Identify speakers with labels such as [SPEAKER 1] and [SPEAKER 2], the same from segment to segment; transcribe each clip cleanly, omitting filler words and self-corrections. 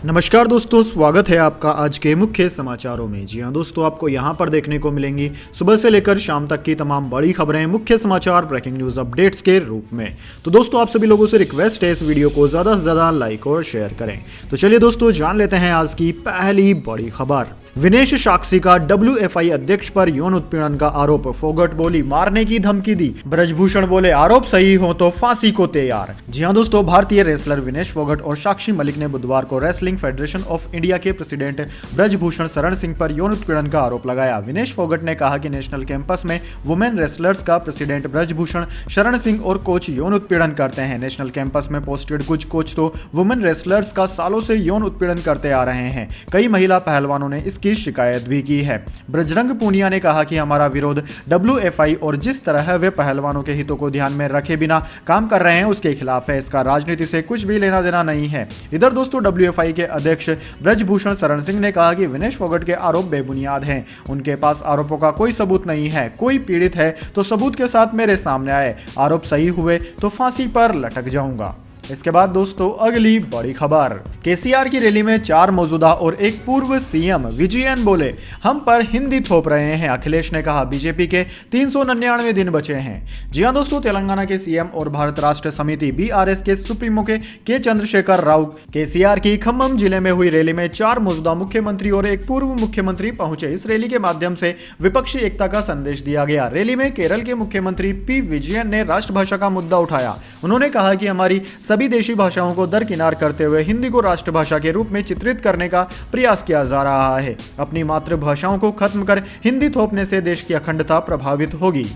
[SPEAKER 1] नमस्कार दोस्तों, स्वागत है आपका आज के मुख्य समाचारों में। जी हां दोस्तों, आपको यहां पर देखने को मिलेंगी सुबह से लेकर शाम तक की तमाम बड़ी खबरें मुख्य समाचार ब्रेकिंग न्यूज अपडेट्स के रूप में। तो दोस्तों, आप सभी लोगों से रिक्वेस्ट है इस वीडियो को ज्यादा से ज्यादा लाइक और शेयर करें। तो चलिए दोस्तों, जान लेते हैं आज की पहली बड़ी खबर। विनेश साक्षी का WFI अध्यक्ष पर यौन उत्पीड़न का आरोप। फोगट बोली मारने की धमकी दी। ब्रजभूषण बोले आरोप सही हो तो फांसी को तैयार। जी हां दोस्तों, भारतीय रेसलर विनेश फोगट और साक्षी मलिक ने बुधवार को रेसलिंग फेडरेशन ऑफ इंडिया के प्रेसिडेंट ब्रजभूषण शरण सिंह पर यौन उत्पीड़न का आरोप लगाया। विनेश फोगट ने कहा कि नेशनल कैंपस में वुमेन रेसलर्स का प्रेसिडेंट ब्रजभूषण शरण सिंह और कोच यौन उत्पीड़न करते हैं। नेशनल कैंपस में पोस्टेड कुछ कोच तो वुमेन रेसलर्स का सालों से यौन उत्पीड़न करते आ रहे हैं। कई महिला पहलवानों ने इसकी शिकायत भी की है। बजरंग पूनिया ने कहा कि हमारा विरोध WFI और जिस तरह वे पहलवानों के हितों को ध्यान में रखे बिना काम कर रहे हैं उसके खिलाफ है। इसका राजनीति से कुछ भी लेना देना नहीं है। इधर दोस्तों, WFI के अध्यक्ष ब्रजभूषण शरण सिंह ने कहा कि विनेश फोगट के आरोप बेबुनियाद हैं। उनके पास आरोपों का कोई सबूत नहीं है। कोई पीड़ित है तो सबूत के साथ मेरे सामने आए। आरोप सही हुए तो फांसी पर लटक जाऊंगा। इसके बाद दोस्तों, अगली बड़ी खबर। KCR की रैली में 4 मौजूदा और एक पूर्व CM विजयन बोले हम पर हिंदी थोप रहे हैं। अखिलेश ने कहा बीजेपी के 399 दिन बचे हैं। जी हां दोस्तों, तेलंगाना के CM और भारत राष्ट्र समिति BRS के सुप्रीमो के चंद्रशेखर राव KCR की खम्मम जिले में हुई रैली में 4 मौजूदा मुख्यमंत्री और एक पूर्व मुख्यमंत्री पहुंचे। इस रैली के माध्यम से विपक्षी एकता का संदेश दिया गया। रैली में केरल के मुख्यमंत्री P विजयन ने राष्ट्रभाषा का मुद्दा उठाया। उन्होंने कहा कि हमारी सभी देशी भाषाओं को दरकिनार करते हुए हिंदी को राष्ट्रभाषा के रूप में चित्रित करने का प्रयास किया जा रहा है। अपनी मातृभाषाओं को खत्म कर हिंदी थोपने से देश की अखंडता प्रभावित होगी।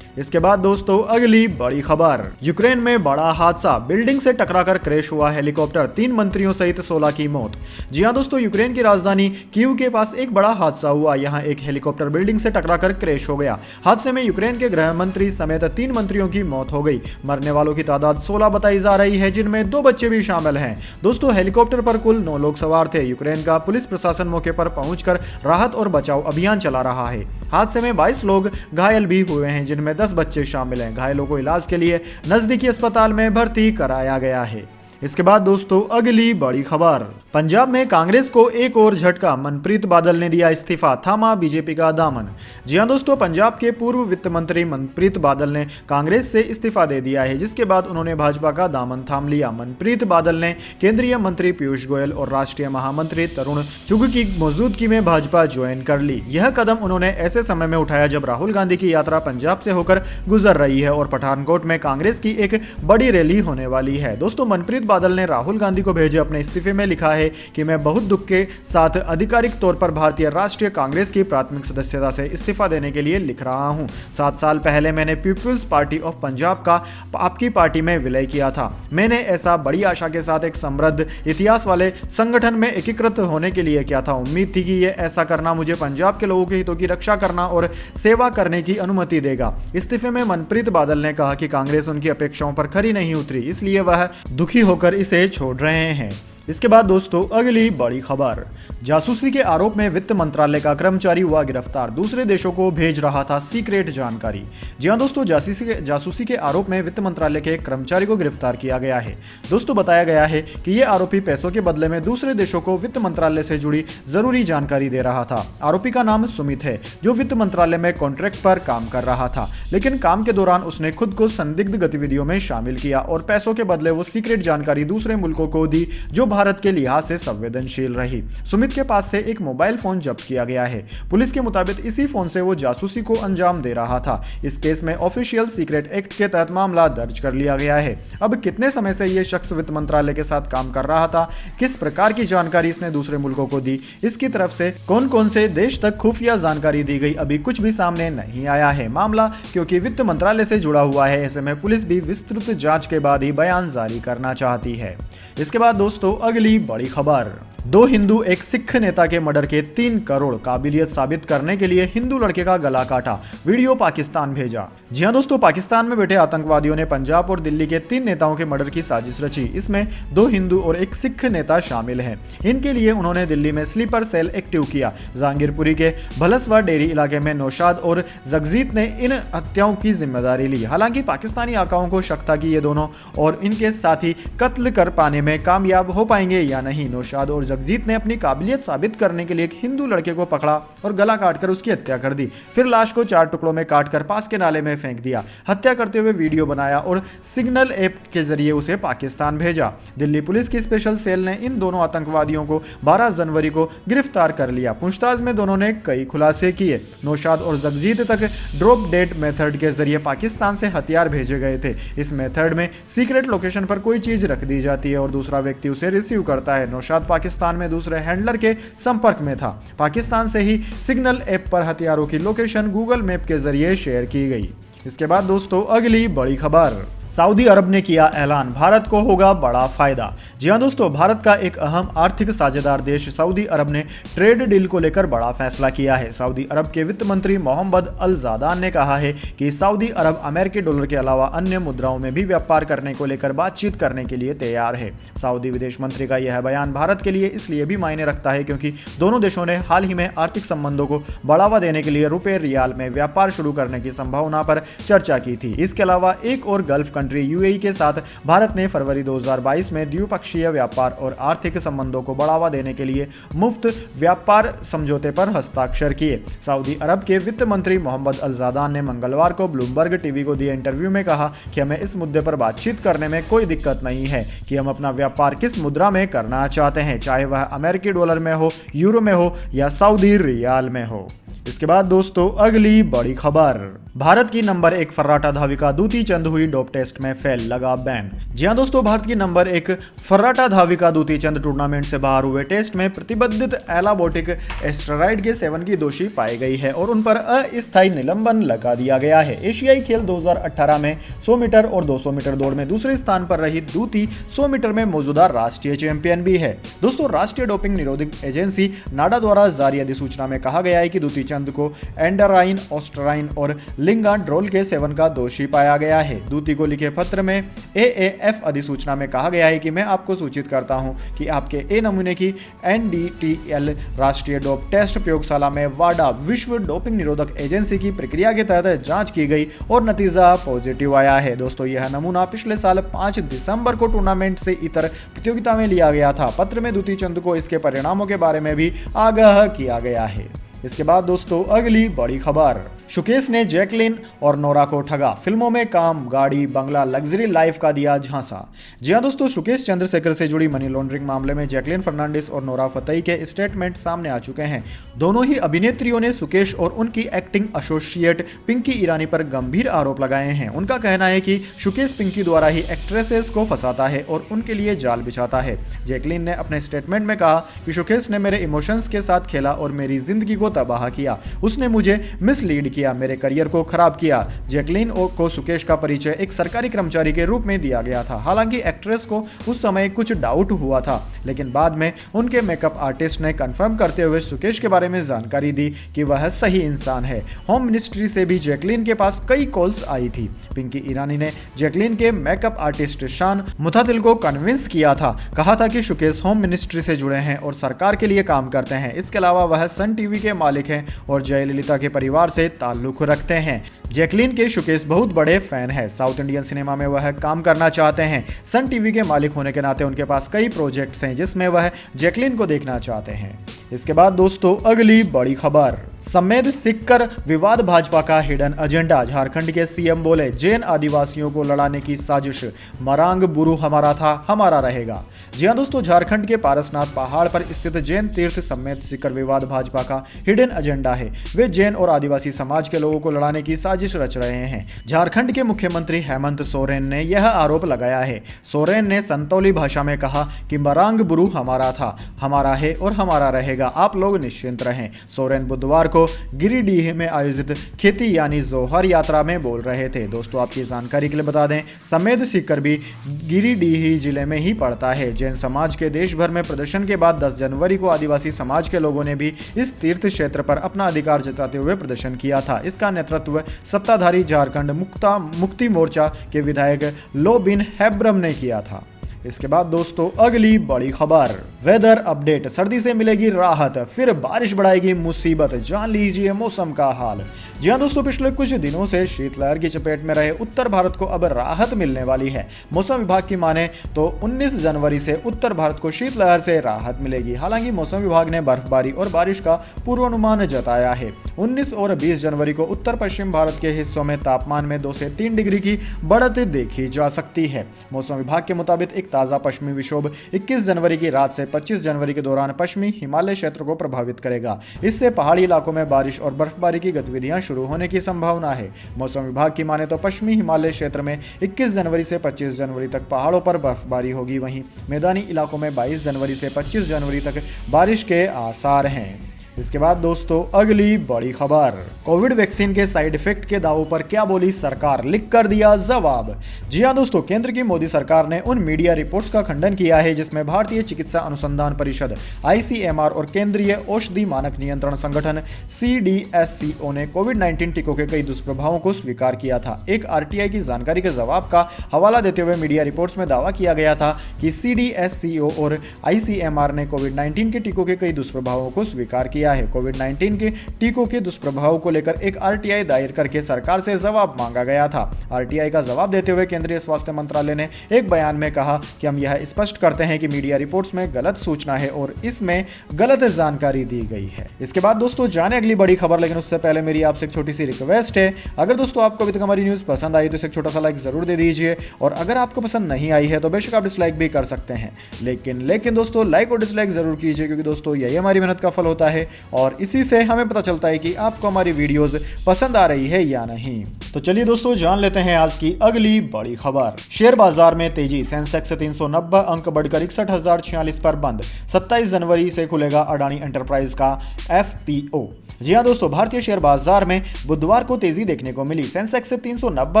[SPEAKER 1] इसके बाद दोस्तों, अगली बड़ी खबर। यूक्रेन में बड़ा हादसा। बिल्डिंग से टकराकर क्रैश हुआ हेलीकॉप्टर। 3 मंत्रियों सहित 16 की मौत। जी हां दोस्तों, यूक्रेन की राजधानी कीव के पास एक बड़ा हादसा हुआ। यहां एक हेलीकॉप्टर बिल्डिंग से टकराकर क्रैश हो गया। हादसे में यूक्रेन के गृह मंत्री समेत 3 मंत्रियों की मौत हो गई। मरने वालों की तादाद 16 बताई जा रही है, जिनमें 2 बच्चे भी शामिल हैं। दोस्तों, हेलीकॉप्टर पर कुल 9 लोग सवार थे। यूक्रेन का पुलिस प्रशासन मौके पर पहुंचकर राहत और बचाव अभियान चला रहा है। हादसे में 22 लोग घायल भी हुए हैं, जिनमें 10 बच्चे शामिल हैं। घायलों को इलाज के लिए नजदीकी अस्पताल में भर्ती कराया गया है। इसके बाद दोस्तों, अगली बड़ी खबर। पंजाब में कांग्रेस को एक और झटका। मनप्रीत बादल ने दिया इस्तीफा, थामा बीजेपी का दामन। जी हां दोस्तों, पंजाब के पूर्व वित्त मंत्री मनप्रीत बादल ने कांग्रेस से इस्तीफा दे दिया है, जिसके बाद उन्होंने भाजपा का दामन थाम लिया। मनप्रीत बादल ने केंद्रीय मंत्री पीयूष गोयल और राष्ट्रीय महामंत्री तरुण चुग की मौजूदगी में भाजपा ज्वाइन कर ली। यह कदम उन्होंने ऐसे समय में उठाया जब राहुल गांधी की यात्रा पंजाब से होकर गुजर रही है और पठानकोट में कांग्रेस की एक बड़ी रैली होने वाली है। दोस्तों, मनप्रीत बादल ने राहुल गांधी को भेजे अपने इस्तीफे में लिखा है कि मैं बहुत दुख के साथ आधिकारिक तौर पर भारतीय राष्ट्रीय कांग्रेस की प्राथमिक सदस्यता से इस्तीफा देने के लिए लिख रहा हूं। 7 साल पहले मैंने पीपल्स पार्टी ऑफ पंजाब का आपकी पार्टी में विलय किया था। मैंने ऐसा बड़ी आशा के साथ एक समृद्ध इतिहास वाले संगठन में एकीकृत होने के लिए किया था। उम्मीद थी कि यह ऐसा करना मुझे पंजाब के लोगों के हितों की रक्षा करना और सेवा करने की अनुमति देगा। इस्तीफे में मनप्रीत बादल ने कहा कि कांग्रेस उनकी अपेक्षाओं पर खरी नहीं उतरी, इसलिए वह दुखी होकर इसे छोड़ रहे हैं। इसके बाद दोस्तों, अगली बड़ी खबर। जासूसी के आरोप में वित्त मंत्रालय का कर्मचारी हुआ गिरफ्तार। दूसरे देशों को भेज रहा था सीक्रेट जानकारी। जी हां दोस्तों, जासूसी के आरोप में वित्त मंत्रालय के एक कर्मचारी को गिरफ्तार किया गया है। दोस्तों, बताया गया है कि यह आरोपी पैसों के बदले में दूसरे देशों को वित्त मंत्रालय से जुड़ी जरूरी जानकारी दे रहा था। आरोपी का नाम सुमित है, जो वित्त मंत्रालय में कॉन्ट्रैक्ट पर काम कर रहा था, लेकिन काम के दौरान उसने खुद को संदिग्ध गतिविधियों में शामिल किया और पैसों के बदले वो सीक्रेट जानकारी दूसरे मुल्कों को दी जो भारत के लिहाज से संवेदनशील रही। सुमित के पास से एक मोबाइल फोन जब्त किया गया है। पुलिस के मुताबिक इसी फोन से वो जासूसी को अंजाम दे रहा था। इस केस में ऑफिशियल सीक्रेट एक्ट के तहत मामला दर्ज कर लिया गया है। अब कितने समय से ये शख्स वित्त मंत्रालय के साथ काम कर रहा था, किस प्रकार की जानकारी इसने दूसरे मुल्कों को दी, इसकी तरफ से कौन कौन से देश तक खुफिया जानकारी दी गई, अभी कुछ भी सामने नहीं आया है। मामला क्योंकि वित्त मंत्रालय से जुड़ा हुआ है, ऐसे में पुलिस भी विस्तृत जांच के बाद ही बयान जारी करना चाहती है। इसके बाद दोस्तों, अगली बड़ी खबर। 2 हिंदू एक सिख नेता के मर्डर के 3 करोड़ काबिलियत साबित करने के लिए हिंदू लड़के का गला काटा। वीडियो पाकिस्तान भेजा। जी हां दोस्तों, पाकिस्तान में बैठे आतंकवादियों ने पंजाब और दिल्ली के 3 नेताओं के मर्डर की साजिश रची। इसमें 2 हिंदू और एक सिख नेता शामिल हैं। इनके लिए उन्होंने दिल्ली में स्लीपर सेल एक्टिव किया। जहांगीरपुरी के भलसवा डेरी इलाके में नौशाद और जगजीत ने इन हत्याओं की जिम्मेदारी ली। हालांकि पाकिस्तानी आकाओं को शक था कि ये दोनों और इनके साथी कत्ल कर पाने में कामयाब हो पाएंगे या नहीं। नौशाद और जगजीत ने अपनी काबिलियत साबित करने के लिए एक हिंदू लड़के को पकड़ा और गला काटकर उसकी हत्या कर दी। फिर लाश को 4 टुकड़ों में काटकर पास के नाले में फेंक दिया। हत्या करते हुए वीडियो बनाया और सिग्नल ऐप के जरिए उसे पाकिस्तान भेजा। दिल्ली पुलिस की स्पेशल सेल ने इन दोनों आतंकवादियों को 12 जनवरी को गिरफ्तार कर लिया। पूछताछ में दोनों ने कई खुलासे किए। नौशाद और जगजीत तक ड्रॉप डेड मेथड के जरिए पाकिस्तान से हथियार भेजे गए थे। इस मेथड में सीक्रेट लोकेशन पर कोई चीज रख दी जाती है और दूसरा व्यक्ति उसे रिसीव करता है। नौशाद पाकिस्तान में दूसरे हैंडलर के संपर्क में था। पाकिस्तान से ही सिग्नल ऐप पर हथियारों की लोकेशन गूगल मैप के जरिए शेयर की गई। इसके बाद दोस्तों अगली बड़ी खबर, सऊदी अरब ने किया ऐलान, भारत को होगा बड़ा फायदा। जी हां दोस्तों, भारत का एक अहम आर्थिक साझेदार देश सऊदी अरब ने ट्रेड डील को लेकर बड़ा फैसला किया है। सऊदी अरब के वित्त मंत्री मोहम्मद अल ज़ादान ने कहा है कि सऊदी अरब अमेरिकी डॉलर के अलावा अन्य मुद्राओं में भी व्यापार करने को लेकर बातचीत करने के लिए तैयार है। सऊदी विदेश मंत्री का यह बयान भारत के लिए इसलिए भी मायने रखता है क्योंकि दोनों देशों ने हाल ही में आर्थिक संबंधों को बढ़ावा देने के लिए रुपए रियाल में व्यापार शुरू करने की संभावना पर चर्चा की थी। इसके अलावा एक और गल्फ कंट्री यूएई के साथ भारत ने फरवरी 2022 में द्विपक्षीय व्यापार और आर्थिक संबंधों को बढ़ावा देने के लिए मुफ्त व्यापार समझौते पर हस्ताक्षर किए। सऊदी अरब के वित्त मंत्री मोहम्मद अल ज़ादान ने मंगलवार को ब्लूमबर्ग टीवी को दिए इंटरव्यू में कहा कि हमें इस मुद्दे पर बातचीत करने में कोई दिक्कत नहीं है कि हम अपना व्यापार किस मुद्रा में करना चाहते हैं, चाहे वह अमेरिकी डॉलर में हो, यूरो में हो या सऊदी रियाल में हो। इसके बाद दोस्तों अगली बड़ी खबर, भारत की नंबर 1 फर्राटा धाविका दूती चंद हुई डोप टेस्ट में फेल, लगा बैन। जी हां दोस्तों, भारत की नंबर 1 फर्राटा धाविका दूती चंद टूर्नामेंट से बाहर हुए टेस्ट में प्रतिबंधित एलाबोटिक एस्टेरॉइड के सेवन की दोषी पाई गई है और उन पर अस्थायी निलंबन लगा दिया गया है। एशियाई खेल 2018 में 100 मीटर और 200 मीटर दौड़ में दूसरे स्थान पर रही दूती 100 मीटर में मौजूदा राष्ट्रीय चैंपियन भी है। दोस्तों, राष्ट्रीय डोपिंग निरोधक एजेंसी नाडा द्वारा जारी अधिसूचना में कहा गया है कि दूती चंद को एंडराइन, ऑस्ट्राइन और लिंगाड्रोल के सेवन का दोषी पाया गया है। दूती को लिखे पत्र में एएएफ अधिसूचना में कहा गया है कि मैं आपको सूचित करता हूं कि आपके ए नमूने की एनडीटीएल राष्ट्रीय डोप टेस्ट प्रयोगशाला में वाडा विश्व डोपिंग निरोधक एजेंसी की प्रक्रिया के तहत जांच की गई और नतीजा पॉजिटिव आया है। दोस्तों, यह नमूना पिछले साल 5 दिसंबर को टूर्नामेंट से इतर प्रतियोगिता में लिया गया था। पत्र में दूती चंद को इसके परिणामों के बारे में भी आगाह किया गया है। इसके बाद दोस्तों अगली बड़ी खबर, शुकेश ने जैकलिन और नोरा को ठगा, फिल्मों में काम, गाड़ी, बंगला, लग्जरी लाइफ का दिया झांसा। जी हां दोस्तों, शुकेश चंद्रशेखर से जुड़ी मनी लॉन्ड्रिंग मामले में जैकलिन फर्नांडिस और नोरा फतेही के स्टेटमेंट सामने आ चुके हैं। दोनों ही अभिनेत्रियों ने सुकेश और उनकी एक्टिंग एसोसिएट पिंकी ईरानी पर गंभीर आरोप लगाए हैं। उनका कहना है कि शुकेश पिंकी द्वारा ही एक्ट्रेसेस को फंसाता है और उनके लिए जाल बिछाता है। जैकलिन ने अपने स्टेटमेंट में कहा कि शुकेश ने मेरे इमोशंस के साथ खेला और मेरी जिंदगी को तबाह किया। उसने मुझे मिसलीड किया, मेरे करियर को खराब किया। जैकलिन को सुकेश का परिचय एक सरकारी कर्मचारी के रूप में दिया गया था। हालांकि एक्ट्रेस को उस समय कुछ डाउट हुआ था, लेकिन बाद में उनके मेकअप आर्टिस्ट ने कंफर्म करते हुए सुकेश के बारे में जानकारी दी कि वह सही इंसान है। होम मिनिस्ट्री से भी जैकलिन के पास कई कॉल्स आई थी। पिंकी ईरानी ने जैकलिन के मेकअप आर्टिस्ट शान मुतातिल को कन्विंस किया था, कहा था कि सुकेश होम मिनिस्ट्री से जुड़े हैं और सरकार के लिए काम करते हैं। इसके अलावा वह सन टीवी के मालिक हैं और जयललिता के परिवार से ताल्लुक रखते हैं। जैकलिन के शुकेश बहुत बड़े फैन हैं। साउथ इंडियन सिनेमा में वह काम करना चाहते हैं। सन टीवी के मालिक होने के नाते उनके पास कई प्रोजेक्ट्स हैं जिसमें वह जैकलिन को देखना चाहते हैं। इसके बाद दोस्तों अगली बड़ी खबर, समेत सिक्कर विवाद भाजपा का हिडन एजेंडा। झारखंड के सीएम बोले जैन आदिवासियों को लड़ाने की साजिश, मरांग बुरु हमारा था हमारा रहेगा। जी हां दोस्तों, झारखंड के पारसनाथ पहाड़ पर स्थित जैन तीर्थ समेत सिक्कर विवाद भाजपा का हिडन एजेंडा है। वे जैन और आदिवासी समाज के लोगों को लड़ाने की साजिश रच रहे हैं। झारखंड के मुख्यमंत्री हेमंत सोरेन ने यह आरोप लगाया है। सोरेन ने संतौली भाषा में कहा कि मरांग बुरु हमारा था, हमारा है और हमारा रहेगा, आप लोग निश्चिंत रहें। सोरेन बुधवार को गिरिडीह में आयोजित खेती यानी जोहर यात्रा में बोल रहे थे। दोस्तों, आपकी जानकारी के लिए बता दें, समेत सिक्कर भी गिरिडीह जिले में ही पड़ता है। जैन समाज के देश भर में प्रदर्शन के बाद 10 जनवरी को आदिवासी समाज के लोगों ने भी इस तीर्थ क्षेत्र पर अपना अधिकार जताते हुए प्रदर्शन किया था। इसका नेतृत्व सत्ताधारी झारखंड मुक्ति मोर्चा के विधायक लोबिन हेब्रम ने किया था। इसके बाद दोस्तों अगली बड़ी खबर, वेदर अपडेट, सर्दी से मिलेगी राहत, फिर बारिश बढ़ाएगी मुसीबत, जान लीजिए मौसम का हाल। जी हाँ दोस्तों, पिछले कुछ दिनों से शीतलहर की चपेट में रहे उत्तर भारत को अब राहत मिलने वाली है। मौसम विभाग की माने तो 19 जनवरी से उत्तर भारत को शीतलहर से राहत मिलेगी। हालांकि मौसम विभाग ने बर्फबारी और बारिश का पूर्वानुमान जताया है। 19 और 20 जनवरी को उत्तर पश्चिम भारत के हिस्सों में तापमान में 2 से 3 डिग्री की बढ़त देखी जा सकती है। मौसम विभाग के मुताबिक एक ताज़ा पश्चिमी विक्षोभ 21 जनवरी की रात से 25 जनवरी के दौरान पश्चिमी हिमालय क्षेत्र को प्रभावित करेगा। इससे पहाड़ी इलाकों में बारिश और बर्फबारी की गतिविधियां शुरू होने की संभावना है। मौसम विभाग की माने तो पश्चिमी हिमालय क्षेत्र में 21 जनवरी से 25 जनवरी तक पहाड़ों पर बर्फबारी होगी। वहीं मैदानी इलाकों में 22 जनवरी से 25 जनवरी तक बारिश के आसार हैं। इसके बाद दोस्तों अगली बड़ी खबर, कोविड वैक्सीन के साइड इफेक्ट के दावों पर क्या बोली सरकार, लिख कर दिया जवाब। जी हां दोस्तों, केंद्र की मोदी सरकार ने उन मीडिया रिपोर्ट्स का खंडन किया है जिसमें भारतीय चिकित्सा अनुसंधान परिषद ICMR और केंद्रीय औषधि मानक नियंत्रण संगठन CDSCO ने कोविड-19 टीकों के कई दुष्प्रभावों को स्वीकार किया था। एक RTI की जानकारी के जवाब का हवाला देते हुए मीडिया रिपोर्ट्स में दावा किया गया था कि CDSCO और ICMR ने कोविड-19 के टीकों के कई दुष्प्रभावों को स्वीकार किया है। कोविड-19 के टीकों के दुष्प्रभाव को लेकर एक RTI दायर करके सरकार से जवाब मांगा गया था। RTI का जवाब देते हुए केंद्रीय स्वास्थ्य मंत्रालय ने एक बयान में कहा कि हम यह स्पष्ट करते हैं कि मीडिया रिपोर्ट्स में गलत सूचना है और इसमें गलत जानकारी दी गई है। इसके बाद दोस्तों जाने अगली बड़ी खबर, लेकिन उससे पहले मेरी आपसे एक छोटी सी रिक्वेस्ट है, अगर दोस्तों आपको अभी तक हमारी न्यूज पसंद आई तो इसे एक छोटा सा लाइक जरूर दे दीजिए, और अगर आपको पसंद नहीं आई है तो बेशक आप डिसलाइक भी कर सकते हैं, लेकिन दोस्तों लाइक और डिसलाइक जरूर कीजिए, क्योंकि दोस्तों यही हमारी मेहनत का फल होता है और इसी से हमें पता चलता है कि आपको हमारी वीडियोस पसंद आ रही है या नहीं। तो चलिए दोस्तों जान लेते हैं आज की अगली बड़ी खबर। शेयर बाजार में तेजी, सेंसेक्स 390 अंक बढ़कर 61,046 पर बंद। 27 जनवरी से खुलेगा अडानी एंटरप्राइज का FPO। जी हां दोस्तों, भारतीय शेयर बाजार में बुधवार को तेजी देखने को मिली। सेंसेक्स 390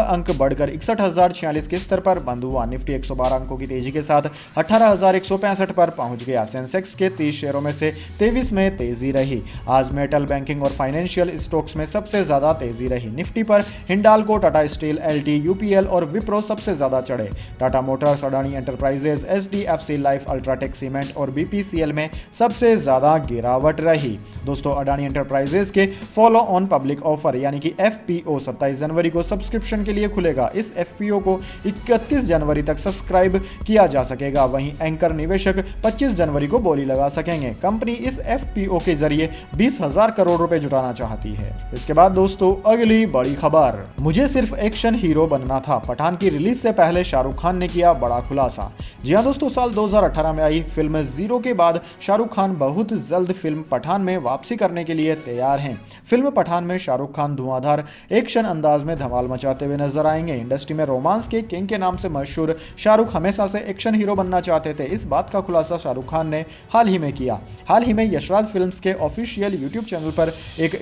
[SPEAKER 1] अंक बढ़कर 61,046 के स्तर पर बंद हुआ। निफ्टी 112 अंकों की तेजी के साथ 18,165 पर पहुंच गया। सेंसेक्स के 30 शेयरों में से 23 में तेजी रही। आज मेटल, बैंकिंग और फाइनेंशियल स्टॉक्स में सबसे ज्यादा तेजी रही। निफ्टी पर Hindalco, Tata steel, LT, UPL और विप्रो सबसे ज्यादा चढ़े। Tata Motors, Adani enterprises, HDFC life, UltraTech cement और BPCL में सबसे ज्यादा गिरावट रही। दोस्तों अडानी एंटरप्राइजेज के फॉलो ऑन पब्लिक ऑफर यानी कि FPO 27 जनवरी को सब्सक्रिप्शन के लिए खुलेगा। इस FPO को 31 जनवरी तक सब्सक्राइब किया जा सकेगा। वहीं एंकर निवेशक 25 जनवरी को बोली लगा सकेंगे। कंपनी इस FPO के जरिए 20,000 करोड़ रुपए जुटाना चाहती है। इसके बाद दोस्तों अगली बड़ी खबर, मुझे सिर्फ एक्शन हीरो बनना था, पठान की रिलीज से पहले शाहरुख खान ने किया बड़ा खुलासा। जी हां दोस्तों, साल 2018 में आई फिल्म जीरो के बाद शाहरुख खान बहुत जल्द फिल्म पठान में वापसी करने के लिए तैयार हैं। फिल्म पठान में शाहरुख खान धुआंधार एक्शन अंदाज में धमाल मचाते हुए नजर आएंगे। इंडस्ट्री में रोमांस के किंग के नाम से मशहूर शाहरुख हमेशा से एक्शन हीरो बनना चाहते थे। इस बात का खुलासा शाहरुख खान ने हाल ही में किया। हाल ही में यशराज फिल्म्स के ऑफिशियल YouTube चैनल पर एक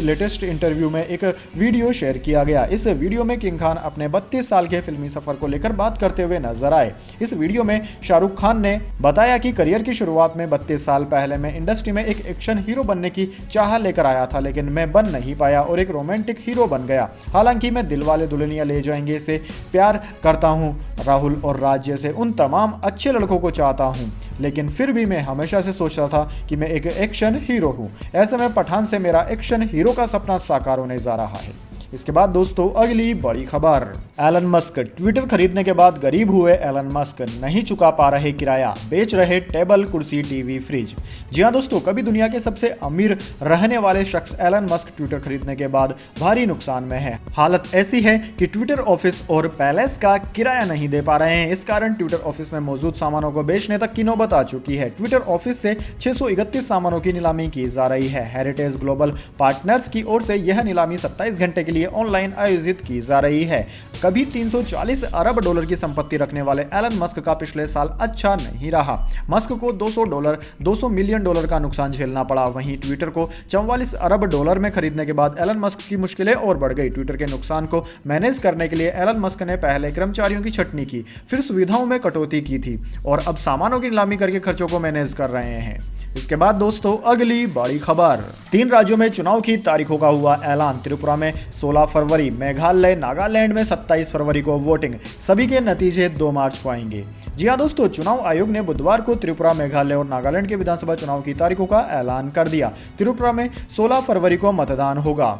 [SPEAKER 1] लेटेस्ट इंटरव्यू में एक वीडियो शेयर किया गया। इस वीडियो में किंग खान अपने 32 साल के फिल्मी सफर को लेकर बात करते हुए नजर आए। इस वीडियो में शाहरुख खान ने बताया कि करियर की शुरुआत में 32 साल पहले मैं इंडस्ट्री में एक एक्शन हीरो बनने की चाह लेकर आया था, लेकिन मैं बन नहीं पाया और एक रोमांटिक हीरो बन गया। हालांकि मैं दिलवाले दुल्हनिया ले जाएंगे से प्यार करता हूं, राहुल और राज जैसे उन तमाम अच्छे लड़कों को चाहता हूं, लेकिन फिर भी मैं हमेशा से सोचता था कि मैं एक एक्शन हीरो हूं। ऐसे में पठान से मेरा एक्शन हीरो का सपना साकार होने जा रहा है। इसके बाद दोस्तों अगली बड़ी खबर, एलन मस्क ट्विटर खरीदने के बाद गरीब हुए एलन मस्क नहीं चुका पा रहे किराया, बेच रहे टेबल, कुर्सी, टीवी, फ्रिज। जी हां दोस्तों, कभी दुनिया के सबसे अमीर रहने वाले शख्स एलन मस्क ट्विटर खरीदने के बाद भारी नुकसान में है। हालत ऐसी है कि ट्विटर ऑफिस और पैलेस का किराया नहीं दे पा रहे हैं। इस कारण ट्विटर ऑफिस में मौजूद सामानों को बेचने तक की नौबत आ चुकी है। ट्विटर ऑफिस से 631 सामानों की नीलामी की जा रही है। हेरिटेज ग्लोबल पार्टनर्स की ओर से यह नीलामी 27 घंटे के लिए ऑनलाइन आयोजित की जा रही है। कभी 340 अरब डॉलर की संपत्ति रखने वाले एलन मस्क का पिछले साल अच्छा नहीं रहा। मस्क को $200 मिलियन का नुकसान झेलना पड़ा। वहीं ट्विटर को 44 अरब डॉलर में खरीदने के बाद एलन मस्क की मुश्किलें और बढ़ गई। ट्विटर के नुकसान को मैनेज करने के लिए एलन मस्क ने पहले कर्मचारियों की छटनी की, फिर सुविधाओं में कटौती की थी और अब सामानों की नीलामी करके खर्चों को मैनेज कर रहे हैं। इसके बाद दोस्तों अगली बड़ी खबर, 3 राज्यों में चुनाव की तारीखों का हुआ ऐलान। त्रिपुरा में 16 फरवरी, मेघालय नागालैंड में 27 फरवरी को वोटिंग। सभी के नतीजे 2 मार्च को आएंगे। जी हां दोस्तों, चुनाव आयोग ने बुधवार को त्रिपुरा, मेघालय और नागालैंड के विधानसभा चुनाव की तारीखों का ऐलान कर दिया। त्रिपुरा में 16 फरवरी को मतदान होगा।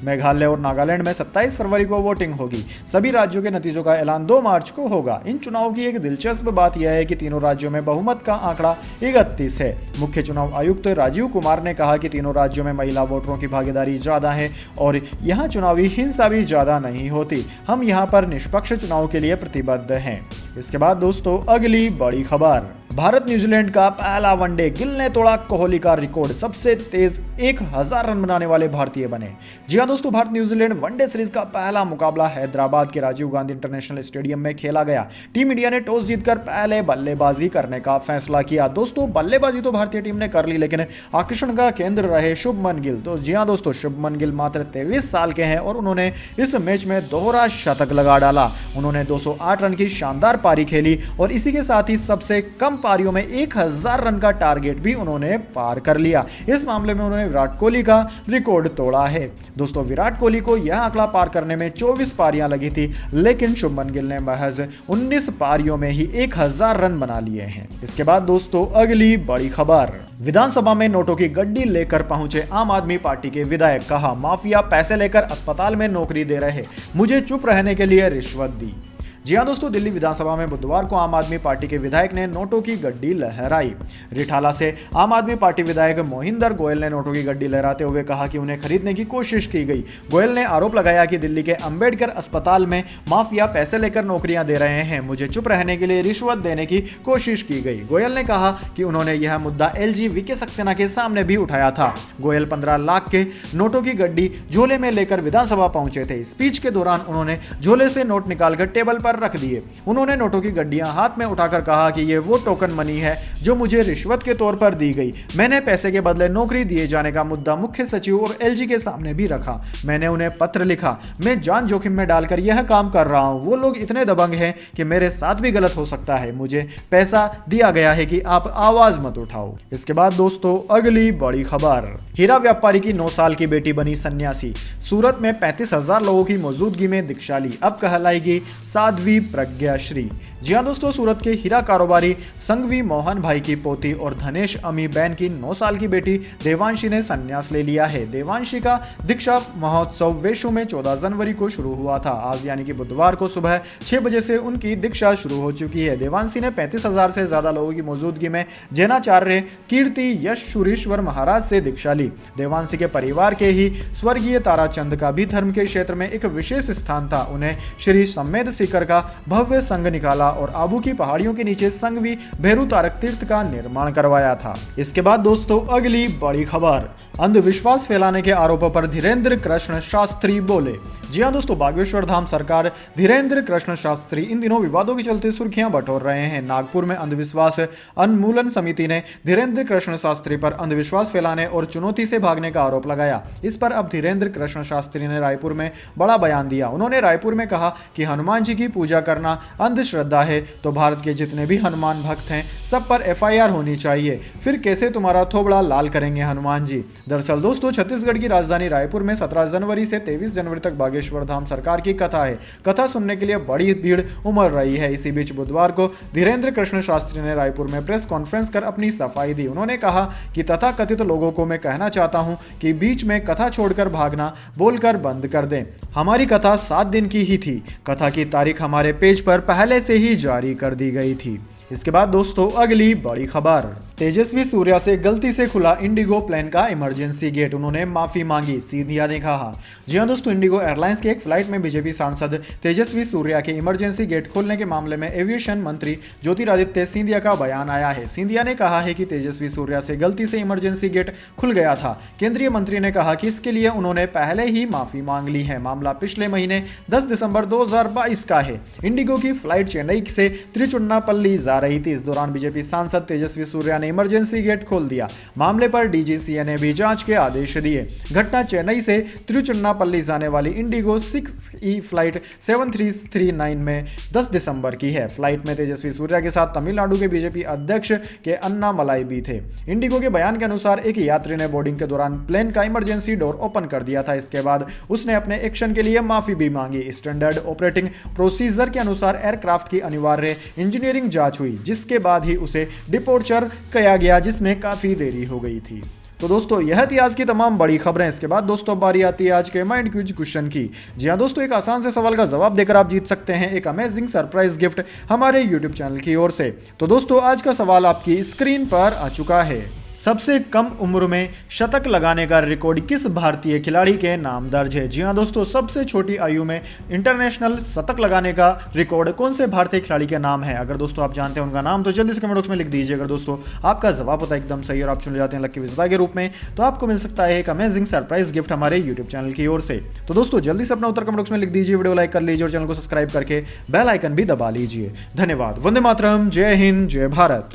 [SPEAKER 1] मेघालय और नागालैंड में 27 फरवरी को वोटिंग होगी। सभी राज्यों के नतीजों का ऐलान 2 मार्च को होगा। इन चुनाव की एक दिलचस्प बात यह है कि तीनों राज्यों में बहुमत का आंकड़ा 31 है। मुख्य चुनाव आयुक्त राजीव कुमार ने कहा कि तीनों राज्यों में महिला वोटरों की भागीदारी ज्यादा है और यहाँ चुनावी हिंसा भी ज्यादा नहीं होती। हम यहाँ पर निष्पक्ष चुनाव के लिए प्रतिबद्ध हैं। इसके बाद दोस्तों अगली बड़ी खबर, भारत न्यूजीलैंड का पहला वनडे, गिल ने तोड़ा कोहली का रिकॉर्ड, सबसे तेज 1000 रन बनाने वाले भारतीय बने। जी हां दोस्तों, भारत न्यूजीलैंड वनडे सीरीज का पहला मुकाबला हैदराबाद के राजीव गांधी इंटरनेशनल स्टेडियम में खेला गया। टीम इंडिया ने टॉस जीतकर पहले बल्लेबाजी करने का फैसला किया। दोस्तों बल्लेबाजी तो भारतीय टीम ने कर ली, लेकिन आकर्षण का केंद्र रहे शुभमन गिल। तो जी हां दोस्तों, शुभमन गिल मात्र 23 साल के हैं और उन्होंने इस मैच में दोहरा शतक लगा डाला। उन्होंने 208 रन की शानदार पारी खेली और इसी के साथ ही सबसे कम पारियों में 1000 रन का टारगेट भी उन्होंने पार कर लिया। इस मामले में उन्होंने विराट कोहली का रिकॉर्ड तोड़ा है। दोस्तों विराट कोहली को यह आंकड़ा पार करने में 24 पारियां लगी थी, लेकिन शुभमन गिल ने महज 19 पारियों में ही 1000 रन बना लिए हैं। इसके बाद दोस्तों अगली बड़ी खबर, विधानसभा में नोटों की गड्डी लेकर पहुंचे आम आदमी पार्टी के विधायक, कहा माफिया पैसे लेकर अस्पताल में नौकरी दे रहे, मुझे चुप रहने के लिए रिश्वत दी। जी हां दोस्तों, दिल्ली विधानसभा में बुधवार को आम आदमी पार्टी के विधायक ने नोटों की गड्डी लहराई। रिठाला से आम आदमी पार्टी विधायक मोहिंदर गोयल ने नोटों की गड्डी लहराते हुए कहा कि उन्हें खरीदने की कोशिश की गई। गोयल ने आरोप लगाया कि दिल्ली के अंबेडकर अस्पताल में माफिया पैसे लेकर नौकरियां दे रहे हैं, मुझे चुप रहने के लिए रिश्वत देने की कोशिश की गई। गोयल ने कहा कि उन्होंने यह मुद्दा एलजी वीके सक्सेना के सामने भी उठाया था। गोयल 15 लाख के नोटों की गड्डी झोले में लेकर विधानसभा पहुंचे थे। स्पीच के दौरान उन्होंने झोले से नोट निकालकर टेबल पर रख दिए। उन्होंने नोटों की गड्डियां हाथ में उठाकर कहा कि यह वो टोकन मनी है जो मुझे रिश्वत के तौर पर दी गई। मैंने पैसे के बदले नौकरी दिए जाने का मुद्दा मुख्य सचिव और एलजी के सामने भी रखा। मैंने उन्हें पत्र लिखा, मैं जान जोखिम में डालकर यह काम कर रहा हूं। वो लोग इतने दबंग हैं कि मेरे साथ भी गलत हो सकता है। मुझे पैसा दिया गया है कि आप आवाज मत उठाओ। इसके बाद दोस्तों अगली बड़ी खबर, हीरा व्यापारी की 9 साल की बेटी बनी सन्यासी। सूरत में 35,000 लोगों की मौजूदगी में दीक्षा ली, अब कहलाएगी साध्वी प्रज्ञाश्री। जी हां दोस्तों, सूरत के हीरा कारोबारी संघवी मोहन भाई की पोती और धनेश अमी बहन की 9 साल की बेटी देवांशी ने संन्यास ले लिया है। देवांशी का दीक्षा महोत्सव वेशु में 14 जनवरी को शुरू हुआ था। आज यानी कि बुधवार को सुबह 6 बजे से उनकी दीक्षा शुरू हो चुकी है। देवांशी ने 35,000 से ज्यादा लोगों की मौजूदगी में जैनाचार्य कीर्ति यशुरीश्वर महाराज से दीक्षा ली। देवांशी के परिवार के ही स्वर्गीय ताराचंद का भी धर्म के क्षेत्र में एक विशेष स्थान था। उन्हें श्री सम्मेद सीकर का भव्य संघ निकाला और आबू की पहाड़ियों के नीचे संघवी भैरू तारक तीर्थ का निर्माण करवाया था। इसके बाद दोस्तों अगली बड़ी खबर, अंधविश्वास फैलाने के आरोपों पर धीरेन्द्र कृष्ण शास्त्री बोले। जी हां दोस्तों, बागेश्वर धाम सरकार धीरेन्द्र कृष्ण शास्त्री इन दिनों विवादों के चलते सुर्खियां बटोर रहे हैं। नागपुर में अंधविश्वास उन्मूलन समिति ने धीरेन्द्र कृष्ण शास्त्री पर अंधविश्वास फैलाने और चुनौती से भागने का आरोप लगाया। इस पर अब धीरेन्द्र कृष्ण शास्त्री ने रायपुर में बड़ा बयान दिया। उन्होंने रायपुर में कहा कि हनुमान जी की पूजा करना अंधश्रद्धा है, तो भारत के जितने भी हनुमान भक्त हैं सब पर FIR होनी चाहिए, फिर कैसे तुम्हारा थोबड़ा लाल करेंगे हनुमान जी। दरअसल दोस्तों, छत्तीसगढ़ की राजधानी रायपुर में 17 जनवरी से 23 जनवरी तक बागेश्वर धाम सरकार की कथा है। कथा सुनने के लिए बड़ी भीड़ उमड़ रही है। इसी बीच बुधवार को धीरेन्द्र कृष्ण शास्त्री ने रायपुर में प्रेस कॉन्फ्रेंस कर अपनी सफाई दी। उन्होंने कहा कि तथाकथित लोगों को मैं कहना चाहता हूं कि बीच में कथा छोड़कर भागना बोलकर बंद कर दें। हमारी कथा 7 दिन की ही थी। कथा की तारीख हमारे पेज पर पहले से ही जारी कर दी गई थी। इसके बाद दोस्तों अगली बड़ी खबर, तेजस्वी सूर्या से गलती से खुला इंडिगो प्लेन का इमरजेंसी गेट, उन्होंने माफी मांगी, सिंधिया ने कहा। जी हां दोस्तों, इंडिगो एयरलाइंस की एक फ्लाइट में बीजेपी सांसद तेजस्वी सूर्या के इमरजेंसी गेट खोलने के मामले में एविएशन मंत्री ज्योतिरादित्य सिंधिया का बयान आया है। सिंधिया ने कहा है कि तेजस्वी सूर्या से गलती से इमरजेंसी गेट खुल गया था। केंद्रीय मंत्री ने कहा कि इसके लिए उन्होंने पहले ही माफी मांग ली है। मामला पिछले महीने 10 दिसंबर 2022 का है। इंडिगो की फ्लाइट चेन्नई से तिरुचिरापल्ली जा जा रही थी। इस दौरान बीजेपी सांसद तेजस्वी सूर्या ने इमरजेंसी गेट खोल दिया। मामले पर डीजीसीए ने भी जांच के आदेश दिए। घटना चेन्नई से तिरुचिन्नापल्ली जाने वाली इंडिगो 6E फ्लाइट 7339 में 10 दिसंबर की है। फ्लाइट में तेजस्वी सूर्या के साथ तमिलनाडु के बीजेपी अध्यक्ष के अन्नामलाई भी थे। इंडिगो के बयान के अनुसार एक यात्री ने बोर्डिंग के दौरान प्लेन का इमरजेंसी डोर ओपन कर दिया था। इसके बाद उसने अपने एक्शन के लिए माफी भी मांगी। स्टैंडर्ड ऑपरेटिंग प्रोसीजर के अनुसार एयरक्राफ्ट की अनिवार्य इंजीनियरिंग जांच हुई, जिसके बाद ही उसे डिपोर्चर किया गया, जिसमें काफी देरी हो गई थी। तो दोस्तों यह थी आज की तमाम बड़ी खबरें। इसके बाद दोस्तों बारी आती है आज के माइंड क्विज क्वेश्चन की। जी हाँ दोस्तों, एक आसान से सवाल का जवाब देकर आप जीत सकते हैं एक अमेजिंग सरप्राइज गिफ्ट हमारे यूट्यूब चैनल की ओर से। तो दोस्तों आज का सवाल आपकी स्क्रीन पर आ चुका है। सबसे कम उम्र में शतक लगाने का रिकॉर्ड किस भारतीय खिलाड़ी के नाम दर्ज है? जी हाँ दोस्तों, सबसे छोटी आयु में इंटरनेशनल शतक लगाने का रिकॉर्ड कौन से भारतीय खिलाड़ी के नाम है? अगर दोस्तों आप जानते हैं उनका नाम तो जल्दी से कमेंट बॉक्स में लिख दीजिए। अगर दोस्तों आपका जवाब होता है एकदम सही और आप चुन जाते हैं लकी विजेता के रूप में, तो आपको मिल सकता है एक अमेजिंग सरप्राइज गिफ्ट हमारे यूट्यूब चैनल की ओर से। तो दोस्तों जल्दी से अपना उत्तर कमेंट बॉक्स में लिख दीजिए, वीडियो लाइक कर लीजिए और चैनल को सब्सक्राइब करके बेल आइकन भी दबा लीजिए। धन्यवाद। वंदे मातरम। जय हिंद, जय भारत।